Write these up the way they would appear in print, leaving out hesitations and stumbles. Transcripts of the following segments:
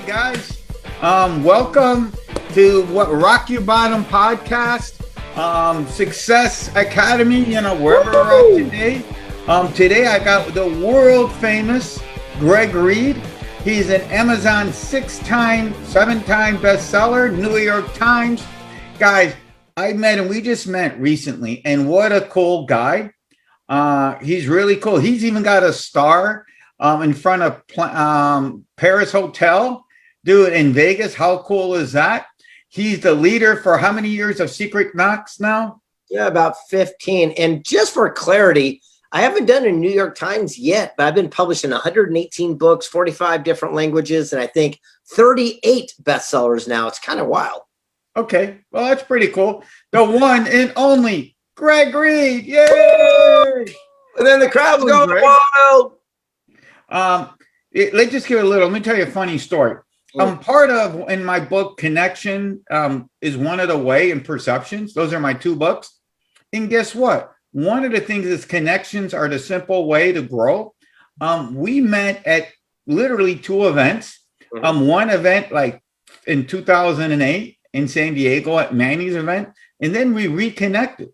guys. Welcome to what Rock Your Bottom podcast, Success Academy. Wherever we're at today. Today I got the world famous Reid. He's an Amazon 7-time bestseller, New York Times. Guys, I met him. We just met recently, and what a cool guy. He's really cool. He's even got a star in front of Paris Hotel. Dude, in Vegas, how cool is that? He's the leader for how many years of Secret Knocks now? Yeah, about 15. And just for clarity, I haven't done a New York Times yet, but I've been published in 118 books, 45 different languages, and I think 38 bestsellers now. It's kind of wild. Okay, well, that's pretty cool. The one and only Reid. Yay! And then the crowd's going wild. Let's just give it a little. Let me tell you a funny story. Part of, in my book, Connection is one of the way and Perceptions. Those are my two books. And guess what? One of the things is connections are the simple way to grow. We met at literally two events. One event like in 2008 in San Diego at Manny's event. And then we reconnected.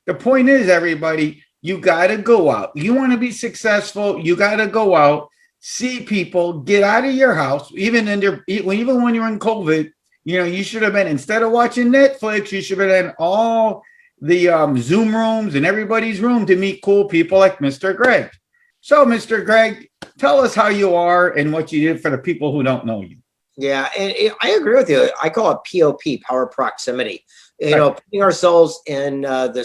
The point is, everybody, you got to go out. You want to be successful. You got to go out. See people, get out of your house, even when you're in COVID. You should have been, instead of watching Netflix, you should have been in all the Zoom rooms and everybody's room to meet cool people like Mr. Greg. So, Mr. Greg, tell us how you are and what you did for the people who don't know you. Yeah, and I agree with you. I call it POP, power proximity. Putting ourselves in the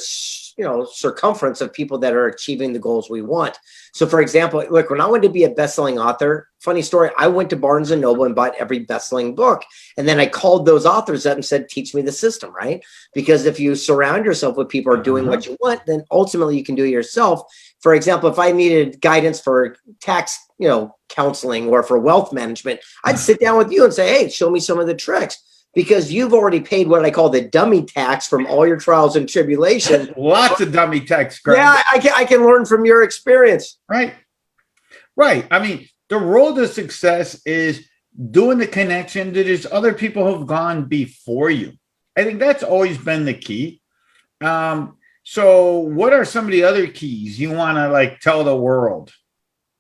circumference of people that are achieving the goals we want. So, for example, look, when I wanted to be a best-selling author, funny story, I went to Barnes & Noble and bought every best-selling book. And then I called those authors up and said, teach me the system, right? Because if you surround yourself with people who are doing what you want, then ultimately you can do it yourself. For example, if I needed guidance for tax, counseling or for wealth management, I'd sit down with you and say, hey, show me some of the tricks. Because you've already paid what I call the dummy tax from all your trials and tribulations. Lots of dummy tax, Greg. Yeah, I can learn from your experience. Right. I mean, the road to success is doing the connection that there's other people who've gone before you. I think that's always been the key. So what are some of the other keys you want to tell the world?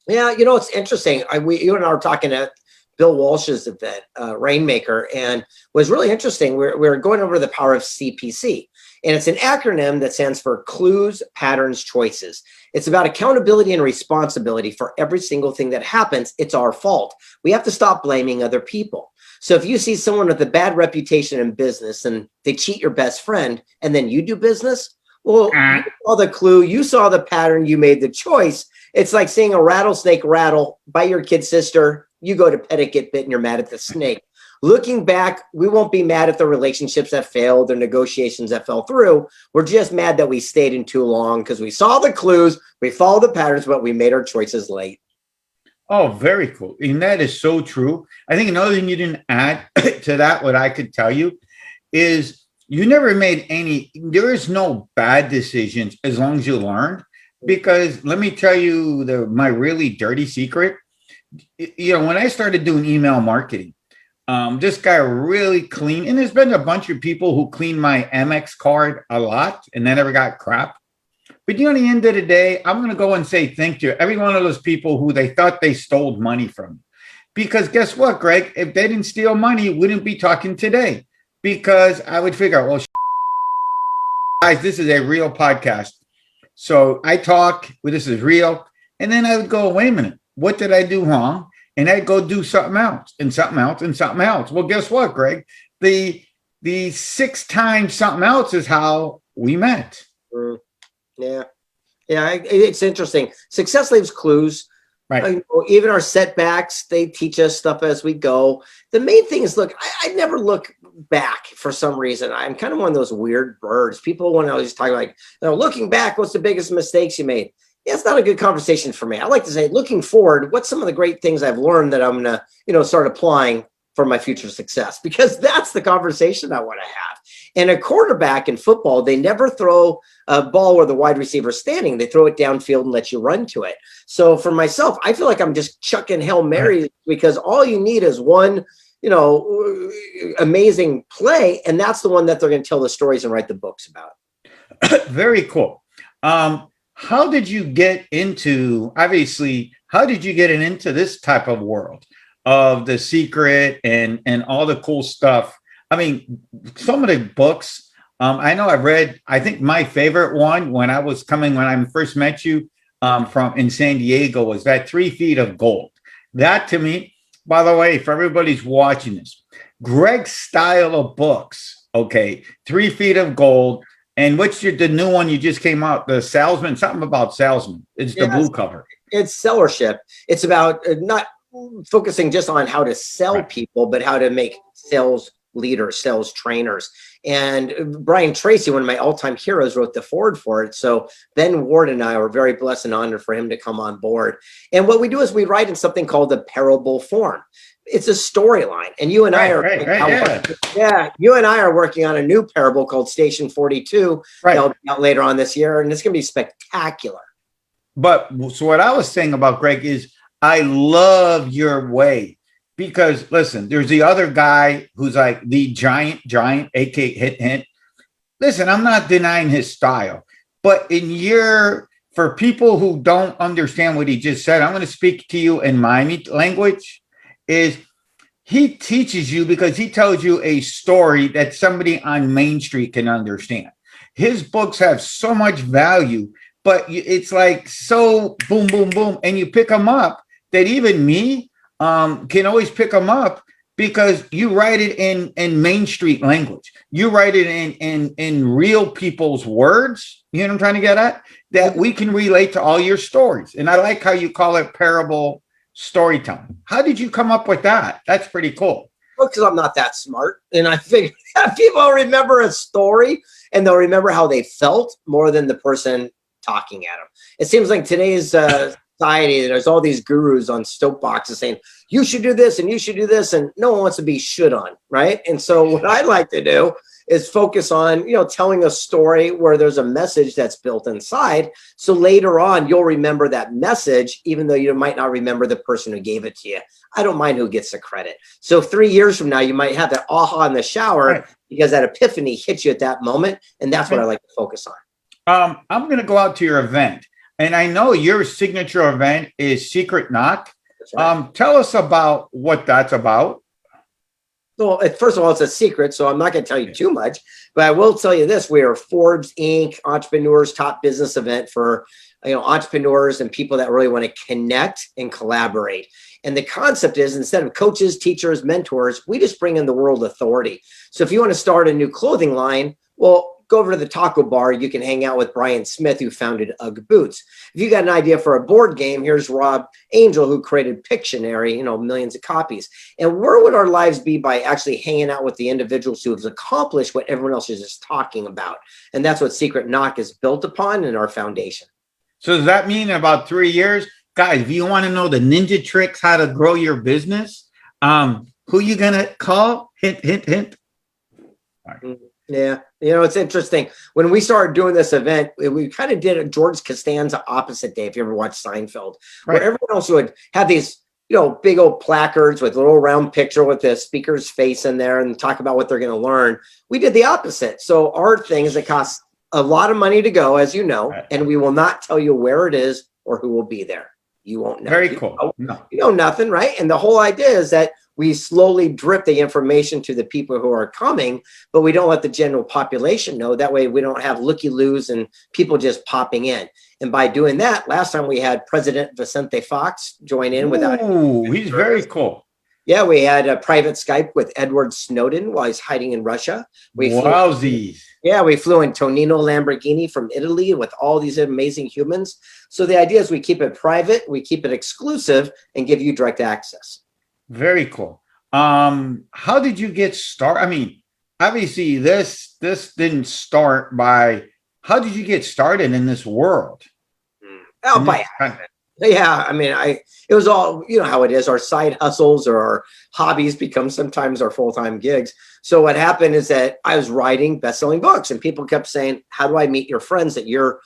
Yeah, it's interesting. You and I were talking at Bill Walsh's event, Rainmaker, and was really interesting. We're going over the power of CPC, and it's an acronym that stands for Clues, Patterns, Choices. It's about accountability and responsibility for every single thing that happens. It's our fault. We have to stop blaming other people. So if you see someone with a bad reputation in business and they cheat your best friend, and then you do business, well, you saw the clue, you saw the pattern, you made the choice. It's like seeing a rattlesnake rattle, bite your kid's sister. You go to pet it, get bit, and you're mad at the snake. Looking back, we won't be mad at the relationships that failed or negotiations that fell through. We're just mad that we stayed in too long because we saw the clues, we followed the patterns, but we made our choices late. Oh, very cool. And that is so true. I think another thing you didn't add to that, what I could tell you, is you never made there is no bad decisions as long as you learn. Because let me tell you my really dirty secret. When I started doing email marketing, this guy really clean, and there's been a bunch of people who clean my Amex card a lot and then never got crap. But at the end of the day, I'm going to go and say thank you to every one of those people who they thought they stole money from. Because guess what, Greg? If they didn't steal money, we wouldn't be talking today. Because I would figure, well, guys, this is a real podcast. So I talk, this is real. And then I would go, wait a minute. What did I do wrong? And I'd go do something else and something else and something else. Well, guess what, Greg? The 6 times something else is how we met. Yeah. It's interesting. Success leaves clues. Right. Even our setbacks, they teach us stuff as we go. The main thing is, look, I never look back for some reason. I'm kind of one of those weird birds. People want to always talk looking back, what's the biggest mistakes you made? Yeah, it's not a good conversation for me. I like to say, looking forward, what's some of the great things I've learned that I'm going to, start applying for my future success? Because that's the conversation I want to have. And a quarterback in football, they never throw a ball where the wide receiver is standing. They throw it downfield and let you run to it. So for myself, I feel like I'm just chucking Hail Marys because all you need is one amazing play. And that's the one that they're going to tell the stories and write the books about. Very cool. How did you get into, obviously, how did you get into this type of world of The Secret and all the cool stuff? I mean, some of the books, I know I've read, I think my favorite one when I first met you from in San Diego was that 3 Feet of Gold. That to me, by the way, for everybody's watching this, Greg's style of books, okay, 3 Feet of Gold. And what's the new one you just came out? The Salesman, something about salesman. It's the blue cover. It's sellership. It's about not focusing just on how to sell people, but how to make sales leaders, sales trainers. And Brian Tracy, one of my all-time heroes, wrote the foreword for it. So Ben Ward and I were very blessed and honored for him to come on board. And what we do is we write in something called the parable form. It's a storyline, and you and I are you and I are working on a new parable called Station 42 that'll be out later on this year, and it's going to be spectacular. But so what I was saying about Greg is I love your way, because listen, there's the other guy who's like the giant, aka hint. Listen, I'm not denying his style, but for people who don't understand what he just said, I'm going to speak to you in my language. Is he teaches you because he tells you a story that somebody on Main Street can understand. His books have so much value, but it's like so boom, boom, boom. And you pick them up that even me can always pick them up because you write it in Main Street language. You write it in real people's words. You know what I'm trying to get at? That we can relate to all your stories. And I like how you call it parable storytelling. How did you come up with that? That's pretty cool. Well, because I'm not that smart. And I figure people remember a story and they'll remember how they felt more than the person talking at them. It seems like today's society, there's all these gurus on soapboxes saying, you should do this and you should do this. And no one wants to be shit on, right? And so what I like to do is focus on, telling a story where there's a message that's built inside. So later on, you'll remember that message, even though you might not remember the person who gave it to you. I don't mind who gets the credit. So 3 years from now, you might have that aha in the shower because that epiphany hits you at that moment. And that's what I like to focus on. I'm going to go out to your event. And I know your signature event is Secret Knock. Right. Tell us about what that's about. Well, first of all, it's a secret, so I'm not going to tell you too much, but I will tell you this. We are Forbes Inc. Entrepreneurs Top Business Event for entrepreneurs and people that really want to connect and collaborate. And the concept is, instead of coaches, teachers, mentors, we just bring in the world authority. So if you want to start a new clothing line, well, go over to the taco bar. You can hang out with Brian Smith, who founded UGG Boots. If you got an idea for a board game, here's Rob Angel, who created Pictionary, millions of copies. And where would our lives be by actually hanging out with the individuals who have accomplished what everyone else is just talking about? And that's what Secret Knock is built upon in our foundation. So does that mean in about 3 years, guys, if you want to know the ninja tricks, how to grow your business, who you going to call? Hint, hint, hint. All right. Yeah. It's interesting. When we started doing this event, we kind of did a George Costanza opposite day, if you ever watched Seinfeld, where everyone else would have these, big old placards with a little round picture with the speaker's face in there and talk about what they're going to learn. We did the opposite. So our thing is it costs a lot of money to go, as you know, and we will not tell you where it is or who will be there. You won't know. Very cool. You know nothing, right? And the whole idea is that we slowly drip the information to the people who are coming, but we don't let the general population know. That way we don't have looky-loos and people just popping in. And by doing that, last time we had President Vicente Fox join in without. Ooh, he's very cool. Yeah, we had a private Skype with Edward Snowden while he's hiding in Russia. We flew in Tonino Lamborghini from Italy with all these amazing humans. So the idea is we keep it private, we keep it exclusive, and give you direct access. Very cool. How did you get started? I mean, obviously this didn't start by, how did you get started in this world? By accident. Yeah, I mean, it was all, how it is. Our side hustles or our hobbies become sometimes our full-time gigs. So what happened is that I was writing best-selling books and people kept saying, how do I meet your friends that you're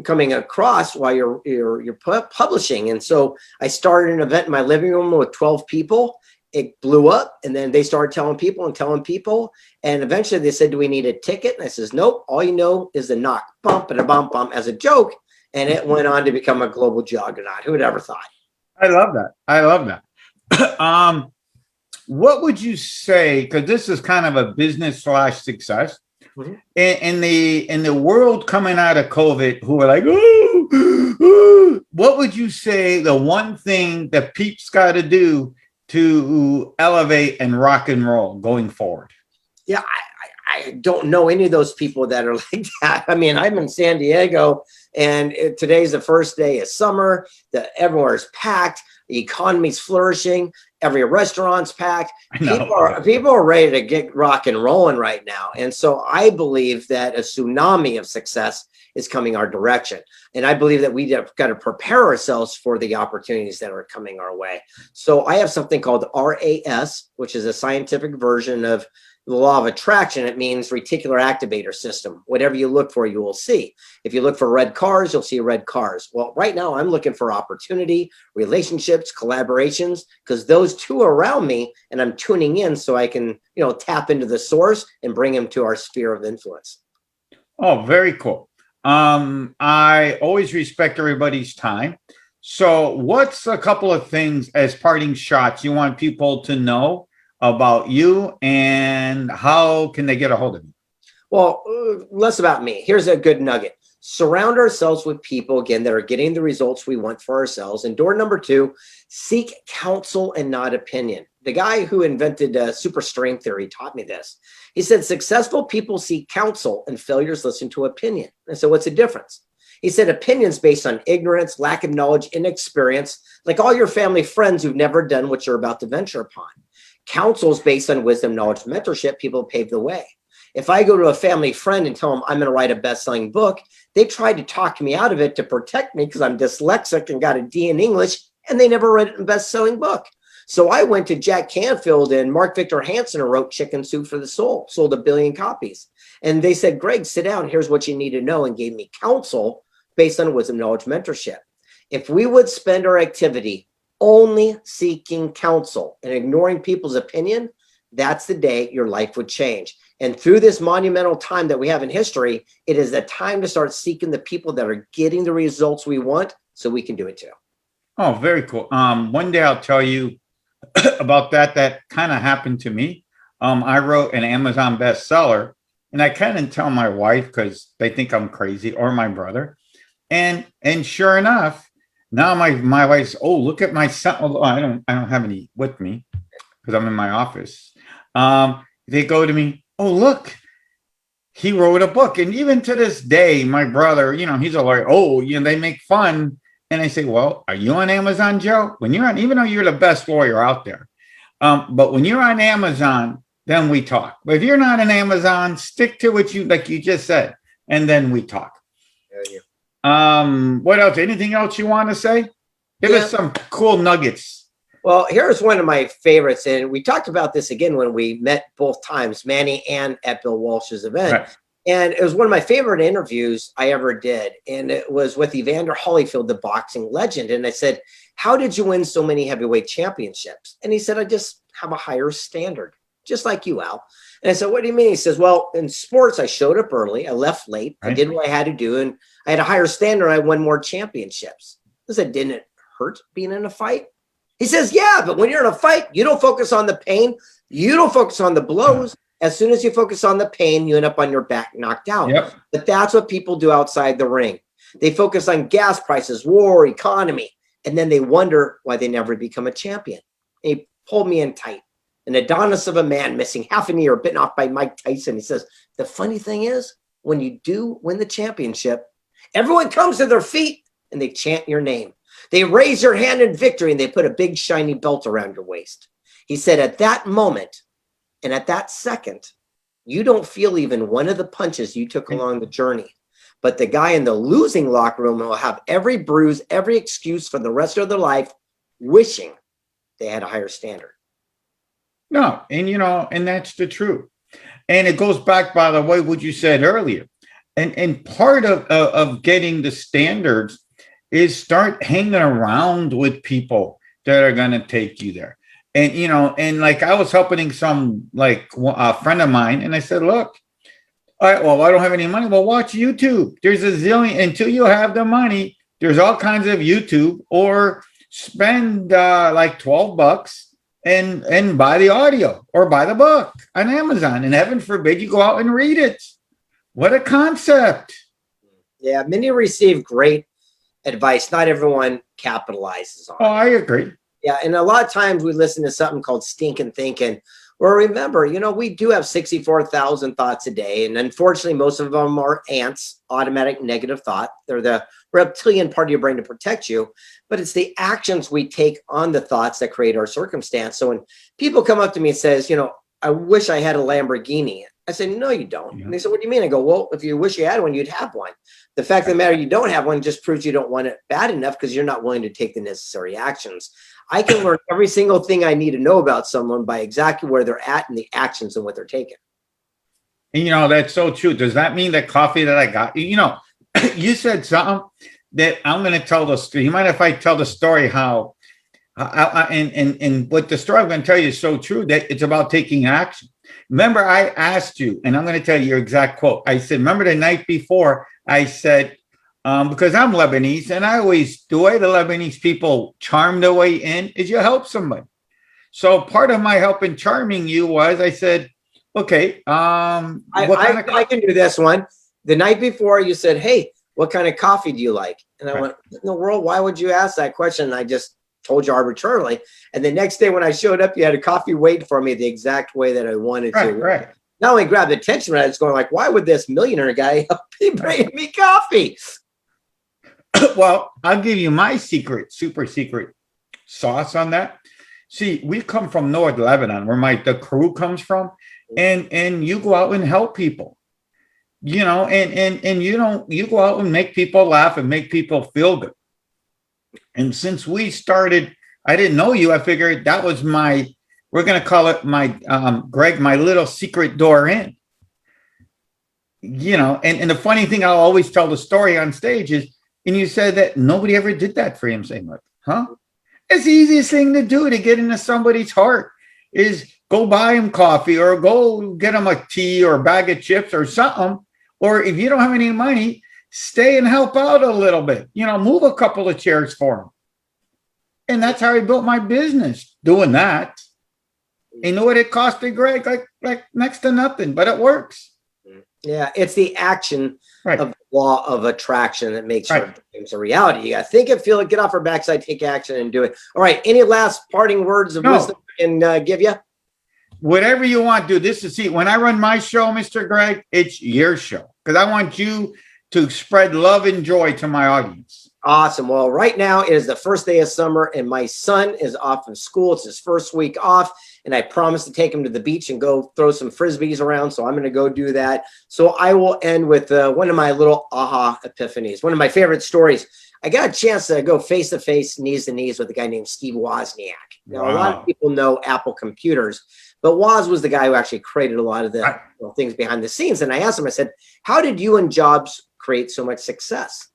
coming across while you're publishing? And so I started an event in my living room with 12 people. it blew up, and then they started telling people and telling people, and eventually they said, do we need a ticket? And I says, nope, all you know is the knock, bump and a bump bump, as a joke. And it went on to become a global juggernaut. Who would ever thought? I love that. I love that. What would you say? Because this is kind of a business slash success. Mhm. In the world coming out of COVID, who are like, ooh, what would you say the one thing that Pete's got to do to elevate and rock and roll going forward? Yeah, I don't know any of those people that are like that. I mean, I'm in San Diego, and today's the first day of summer. Everywhere's packed. The economy's flourishing. Every restaurant's packed. People are ready to get rock and rolling right now. And so I believe that a tsunami of success is coming our direction. And I believe that we have got to prepare ourselves for the opportunities that are coming our way. So I have something called RAS, which is a scientific version of the law of attraction. It means reticular activator system. Whatever you look for, you will see. If you look for red cars, you'll see red cars. Well, right now I'm looking for opportunity, relationships, collaborations, because those two are around me, and I'm tuning in so I can, tap into the source and bring them to our sphere of influence. Oh, very cool. I always respect everybody's time. So what's a couple of things as parting shots you want people to know about you, and how can they get a hold of you? Well, less about me. Here's a good nugget. Surround ourselves with people, again, that are getting the results we want for ourselves. And door number 2, seek counsel and not opinion. The guy who invented super string theory taught me this. He said, successful people seek counsel and failures listen to opinion. And so what's the difference? He said, opinions based on ignorance, lack of knowledge, inexperience, like all your family friends who've never done what you're about to venture upon. Counsels based on wisdom, knowledge, mentorship, people pave the way. If I go to a family friend and tell them I'm going to write a best-selling book, they tried to talk me out of it to protect me because I'm dyslexic and got a D in English, and they never read a best-selling book. So I went to Jack Canfield and Mark Victor Hansen, who wrote Chicken Soup for the Soul, sold 1 billion copies. And they said, Greg, sit down. Here's what you need to know, and gave me counsel based on wisdom, knowledge, mentorship. If we would spend our activity only seeking counsel and ignoring people's opinion, that's the day your life would change. And through this monumental time that we have in history, it is the time to start seeking the people that are getting the results we want so we can do it too. Oh, very cool. One day I'll tell you about that. That kind of happened to me. I wrote an Amazon bestseller, and I kind of tell my wife because they think I'm crazy, or my brother. And sure enough, now my wife's, oh, look at my son. Although I don't have any with me because I'm in my office. They go to me, oh, look, he wrote a book. And even to this day, my brother, he's a lawyer. Oh, they make fun. And I say, well, are you on Amazon, Joe? When you're on, even though you're the best lawyer out there, but when you're on Amazon, then we talk. But if you're not on Amazon, stick to what like you just said, and then we talk. Yeah. What else? Anything else you want to say? Give us some cool nuggets. Well, here's one of my favorites. And we talked about this again when we met both times, Manny and at Bill Walsh's event. Right. And it was one of my favorite interviews I ever did. And it was with Evander Holyfield, the boxing legend. And I said, how did you win so many heavyweight championships? And he said, I just have a higher standard, just like you, Al. And I said, what do you mean? He says, well, in sports, I showed up early. I left late. Right. I did what I had to do. And I had a higher standard. I won more championships. I said, didn't it hurt being in a fight? He says, yeah, but when you're in a fight, you don't focus on the pain. You don't focus on the blows. As soon as you focus on the pain, you end up on your back knocked out. Yep. But that's what people do outside the ring. They focus on gas prices, war, economy, and then they wonder why they never become a champion. And he pulled me in tight. An Adonis of a man missing half an ear, bitten off by Mike Tyson. He says, the funny thing is, when you do win the championship, everyone comes to their feet and they chant your name. They raise your hand in victory and they put a big shiny belt around your waist. He said, at that moment and at that second, you don't feel even one of the punches you took along the journey. But the guy in the losing locker room will have every bruise, every excuse for the rest of their life, wishing they had a higher standard. No, and that's the truth. And it goes back, by the way, what you said earlier. And part of getting the standards is start hanging around with people that are going to take you there. And, and like I was helping some like a friend of mine, and I said, look, all right, well, I don't have any money. Well, watch YouTube. There's a zillion until you have the money. There's all kinds of YouTube, or spend like $12 and buy the audio or buy the book on Amazon. And heaven forbid you go out and read it. What a concept. Yeah, many receive great advice. Not everyone capitalizes on it. Oh, I agree. Yeah, and a lot of times we listen to something called stinking thinking. Well, remember, we do have 64,000 thoughts a day. And unfortunately, most of them are ants, automatic negative thought. They're the reptilian part of your brain to protect you. But it's the actions we take on the thoughts that create our circumstance. So when people come up to me and says, I wish I had a Lamborghini. I say, no, you don't. Yeah. And they say, what do you mean? I go, well, if you wish you had one, you'd have one. The fact of the matter, you don't have one just proves you don't want it bad enough because you're not willing to take the necessary actions. I can learn every single thing I need to know about someone by exactly where they're at and the actions and what they're taking. And that's so true. Does that mean that coffee that I got, you said something that I'm going to tell the story. You mind if I tell the story how, and what the story I'm going to tell you is so true that it's about taking action. Remember, I asked you, and I'm going to tell you your exact quote. I said, remember the night before, I said, because I'm Lebanese, and I always, the way the Lebanese people charm their way in is you help somebody. So part of my help in charming you was I said, okay, I can do this one. The night before you said, hey, what kind of coffee do you like? And I went, in the world, why would you ask that question? And I just told you arbitrarily. And the next day when I showed up, you had a coffee waiting for me the exact way that I wanted to. Right. Not only grabbed attention, but I was going like, why would this millionaire guy be bringing me coffee? Well, I'll give you my super secret sauce on that. See, we come from North Lebanon, where the crew comes from, and you go out and help people, and you go out and make people laugh and make people feel good. And since we started, I didn't know you. I figured that was we're going to call it Greg, my little secret door in. And the funny thing, I'll always tell the story on stage is, and you said that nobody ever did that for him. Saying like, huh? It's the easiest thing to do to get into somebody's heart is go buy him coffee or go get him a tea or a bag of chips or something. Or if you don't have any money, stay and help out a little bit, move a couple of chairs for him. And that's how I built my business, doing that. You know what it cost me, Greg? Like next to nothing, but it works. Yeah, it's the action of the law of attraction that makes your dreams a reality. You got to think it, feel it, get off our backside, take action, and do it. All right. Any last parting words of wisdom I can give you? Whatever you want, dude. When I run my show, Mr. Greg, it's your show because I want you to spread love and joy to my audience. Awesome. Well, right now it is the first day of summer and my son is off of school. It's his first week off. And I promised to take him to the beach and go throw some Frisbees around. So I'm going to go do that. So I will end with one of my little aha epiphanies. One of my favorite stories. I got a chance to go face to face, knees to knees with a guy named Steve Wozniak. Now, a lot of people know Apple computers, but Woz was the guy who actually created a lot of the things behind the scenes. And I asked him, I said, how did you and Jobs create so much success?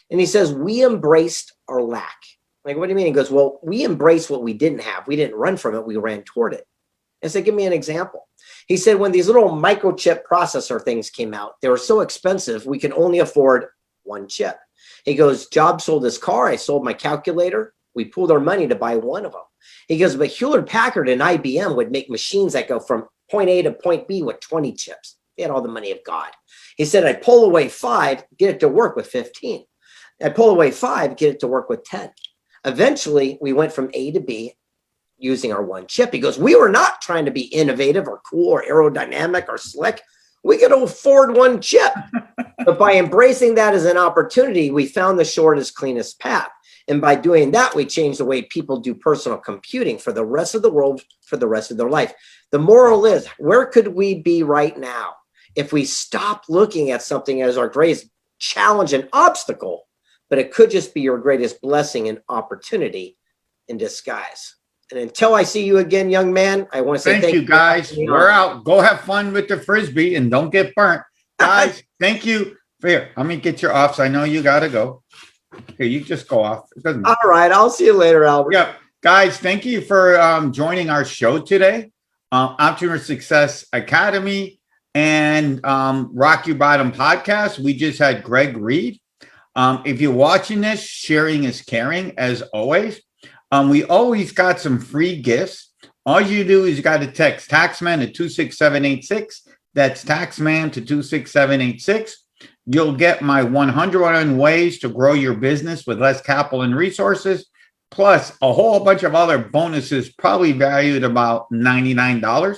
And he says, we embraced our lack. Like, what do you mean? He goes, well, we embraced what we didn't have. We didn't run from it. We ran toward it. I said, give me an example. He said, when these little microchip processor things came out, they were so expensive, we could only afford one chip. He goes, Jobs sold his car. I sold my calculator. We pooled our money to buy one of them. He goes, but Hewlett-Packard and IBM would make machines that go from point A to point B with 20 chips. They had all the money of God. He said, I pull away 5, get it to work with 15. I pull away 5, get it to work with 10. Eventually, we went from A to B using our one chip. He goes, we were not trying to be innovative or cool or aerodynamic or slick. We could afford one chip. But by embracing that as an opportunity, we found the shortest, cleanest path. And by doing that, we changed the way people do personal computing for the rest of the world, for the rest of their life. The moral is, where could we be right now if we stop looking at something as our greatest challenge and obstacle, but it could just be your greatest blessing and opportunity in disguise. And until I see you again, young man, I want to say thank you, guys. We're out. Go have fun with the Frisbee and don't get burnt. Guys, thank you. Here, let me get your offs. I know you got to go. Here, you just go off. It doesn't matter. All right. I'll see you later, Albert. Yeah. Guys, thank you for joining our show today. Entrepreneur Success Academy and Rock Your Bottom podcast. We just had Reid. If you're watching this, sharing is caring, as always. We always got some free gifts. All you do is you got to text Taxman to 26786. That's Taxman to 26786. You'll get my 101 ways to grow your business with less capital and resources, plus a whole bunch of other bonuses, probably valued about $99.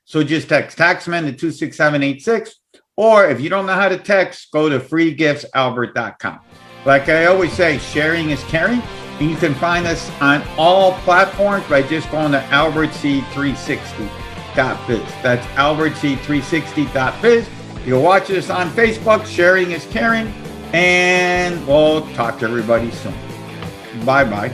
So just text Taxman to 26786. Or if you don't know how to text, go to freegiftsalbert.com. Like I always say, sharing is caring. And you can find us on all platforms by just going to albertc360.biz. That's albertc360.biz. You'll watch us on Facebook. Sharing is caring. And we'll talk to everybody soon. Bye-bye.